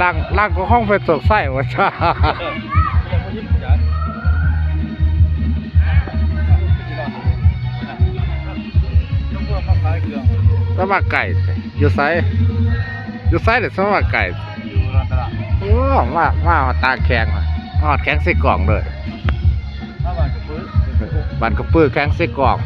ล่างก็ห้องไปตกไส้วะจ้าสมัครไก่อยู่ไซหรือสมัครไก่โอ้มาตาแข็งหอดแข็งใส่กล่องเลยบันกระปื้อแข็งใส่กล่อง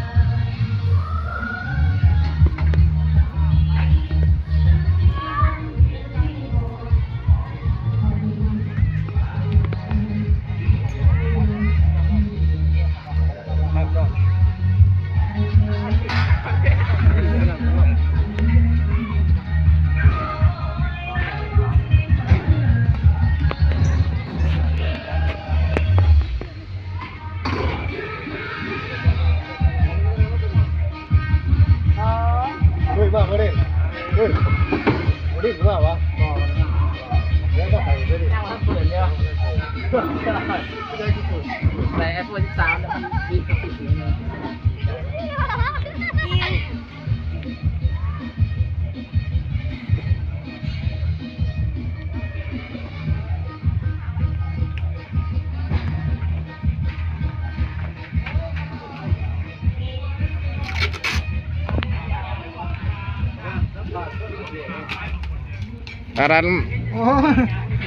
มาเล่นเฮ้ยมาดิมาวะแล้วก็ไปเล่นเปิดเนี่ยแต่ไอ้พวกที่3แล้วมันดีกว่าติดอยู่เลยอันนั้น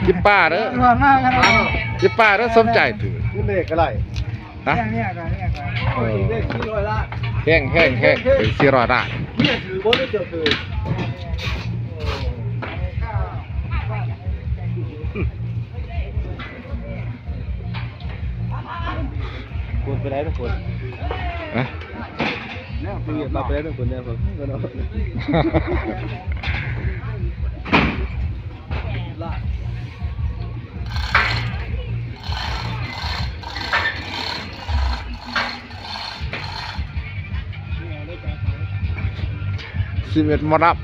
จิป้าเด้อจิป้าเด้อสมใจถือนี่เลขอะไรนะเนี่ยเลข400ล้านแห้งเป็น400 ล้านเนี่ยถือบ่ได้เจอคือคนไปไหนทุกคนนะเนี่ยไปมาไปไหนทุกคนเนี่ยผมก็เนาะ11 มารับ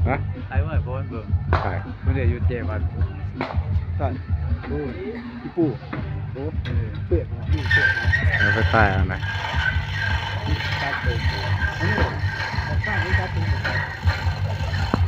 ฮะไอ้เมื่อโบนเบิ่งใช่ ไม่ได้อยู่เจมันใช่โอ้ยพี่ปู่โอ้เปียกนี่เปียกแล้วไปใต้เอานะการเปิดอันนี้ข้างนี้การเปิด